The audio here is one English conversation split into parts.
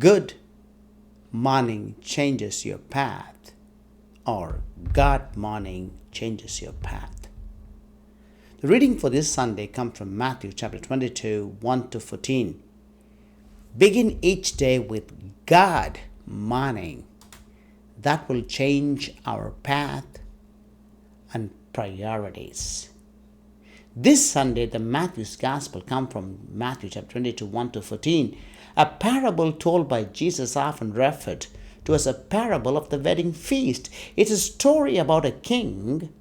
good morning changes your path, or God morning changes your path. The reading for this Sunday comes from Matthew chapter 22, 1 to 14. Begin each day with God morning. That will change our path and priorities. This Sunday, the Matthew's Gospel comes from Matthew chapter 22, 1 to 14. A parable told by Jesus often referred to as a parable of the wedding feast. It's a story about a king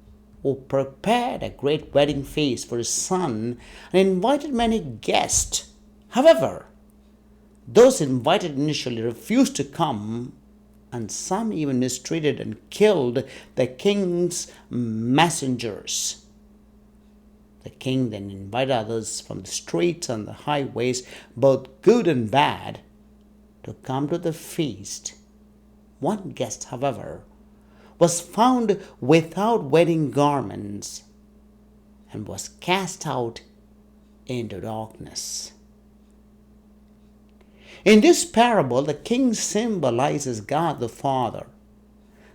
who prepared a great wedding feast for his son and invited many guests. However, those invited initially refused to come, and some even mistreated and killed the king's messengers. The king then invited others from the streets and the highways, both good and bad, to come to the feast. One guest, however, was found without wedding garments and was cast out into darkness. In this parable, the king symbolizes God the Father.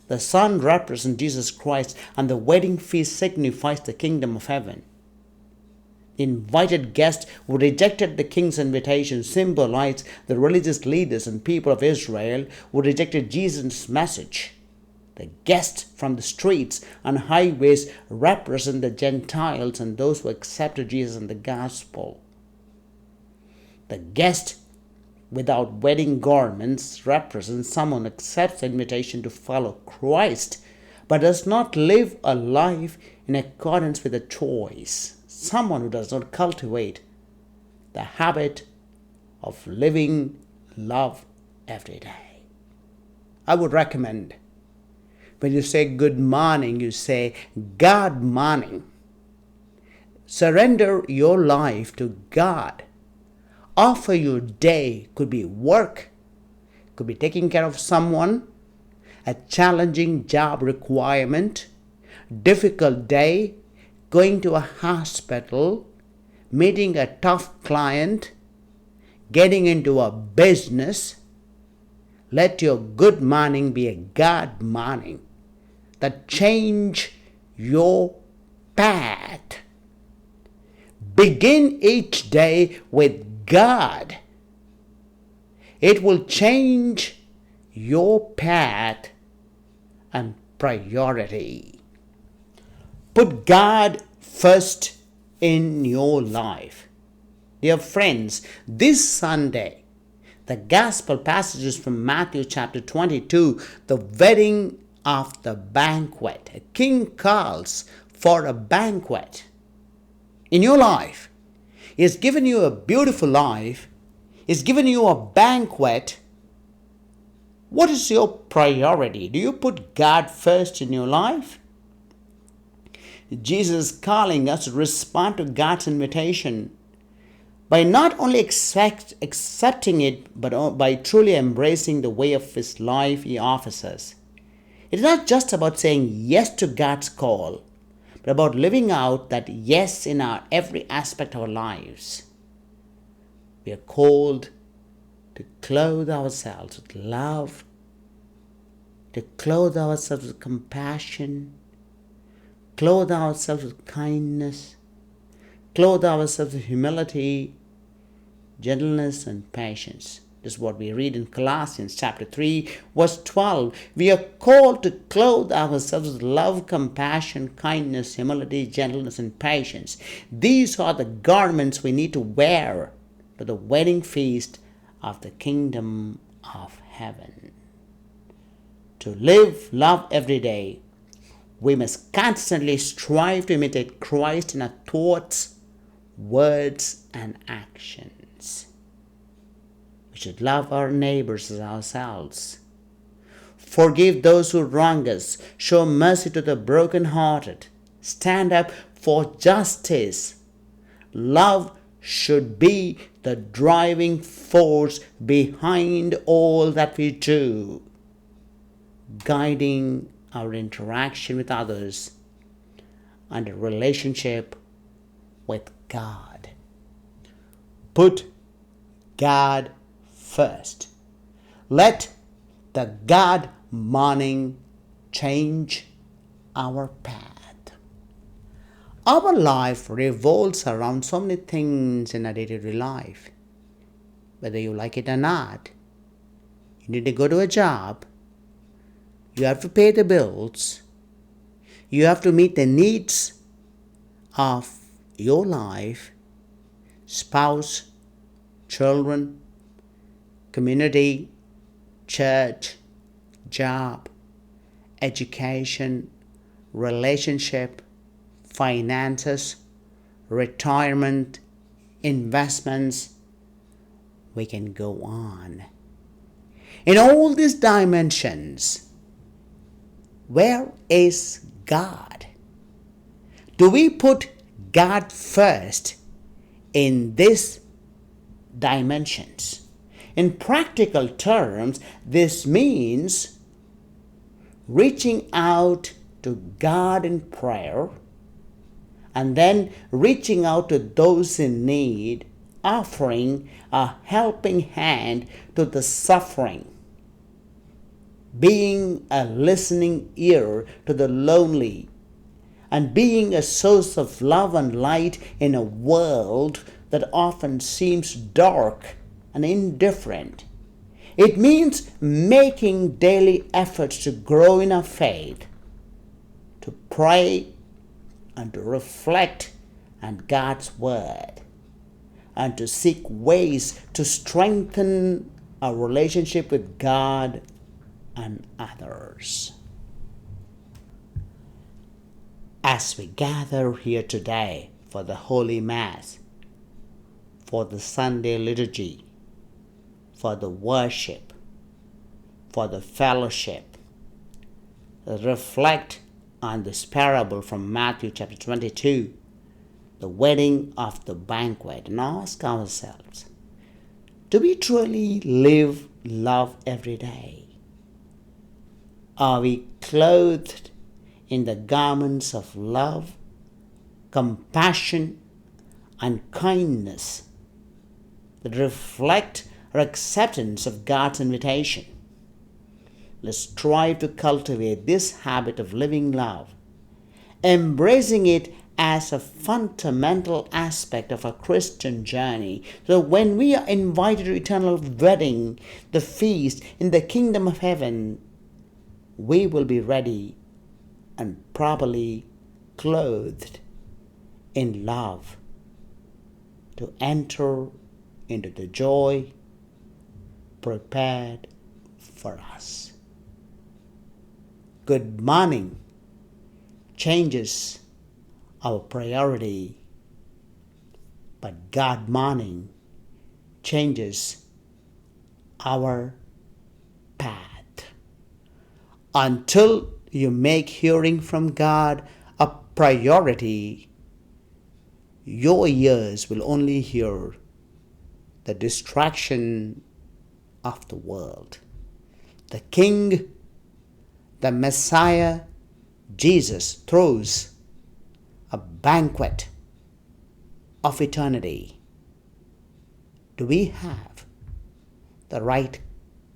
The Son represents Jesus Christ, and the wedding feast signifies the kingdom of heaven. The invited guests who rejected the king's invitation symbolize the religious leaders and people of Israel who rejected Jesus' message. The guests from the streets and highways represent the Gentiles and those who accepted Jesus and the gospel. The guest without wedding garments represents someone who accepts the invitation to follow Christ but does not live a life in accordance with the choice. Someone who does not cultivate the habit of living love every day. I would recommend when you say good morning, you say God morning. Surrender your life to God. Offer your day. Could be work, could be taking care of someone, a challenging job requirement, difficult day, going to a hospital, meeting a tough client, getting into a business. Let your good morning be a God morning that change your path. Begin each day with God. It will change your path and priority. Put God first in your life. Dear friends, this Sunday, the gospel passages from Matthew chapter 22, the wedding of the banquet. A king calls for a banquet. In your life, He has given you a beautiful life. He has given you a banquet. What is your priority? Do you put God first in your life? Jesus is calling us to respond to God's invitation by not only accepting it, but by truly embracing the way of His life He offers us. It's not just about saying yes to God's call, but about living out that yes in our every aspect of our lives. We are called to clothe ourselves with love, to clothe ourselves with compassion, clothe ourselves with kindness, clothe ourselves with humility, gentleness, and patience. This is what we read in Colossians chapter 3, verse 12. We are called to clothe ourselves with love, compassion, kindness, humility, gentleness, and patience. These are the garments we need to wear to the wedding feast of the kingdom of heaven. To live love every day, we must constantly strive to imitate Christ in our thoughts, words, and actions. We should love our neighbors as ourselves. Forgive those who wrong us. Show mercy to the brokenhearted. Stand up for justice. Love should be the driving force behind all that we do, guiding our interaction with others and a relationship with God. Put God first. Let the God morning change our path. Our life revolves around so many things in our day-to-day life. Whether you like it or not, you need to go to a job, you have to pay the bills, you have to meet the needs of your life, spouse, children, community, church, job, education, relationship, finances, retirement, investments. We can go on. In all these dimensions, where is God? Do we put God first in these dimensions? In practical terms, this means reaching out to God in prayer and then reaching out to those in need, offering a helping hand to the suffering, being a listening ear to the lonely, and being a source of love and light in a world that often seems dark and indifferent. It means making daily efforts to grow in our faith, to pray and to reflect on God's Word, and to seek ways to strengthen our relationship with God and others. As we gather here today for the Holy Mass, for the Sunday liturgy, for the worship, for the fellowship, reflect on this parable from Matthew chapter 22, the wedding of the banquet, and ask ourselves, do we truly live love every day? Are we clothed in the garments of love, compassion, and kindness that reflect our acceptance of God's invitation? Let's strive to cultivate this habit of living love, embracing it as a fundamental aspect of our Christian journey. So when we are invited to eternal wedding, the feast in the kingdom of heaven, we will be ready and properly clothed in love to enter into the joy prepared for us. Good morning changes our priority, but God morning changes our path. Until you make hearing from God a priority, your ears will only hear the distraction of the world. The King, the Messiah, Jesus throws a banquet of eternity. Do we have the right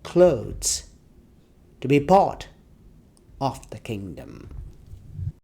clothes to be part of the kingdom?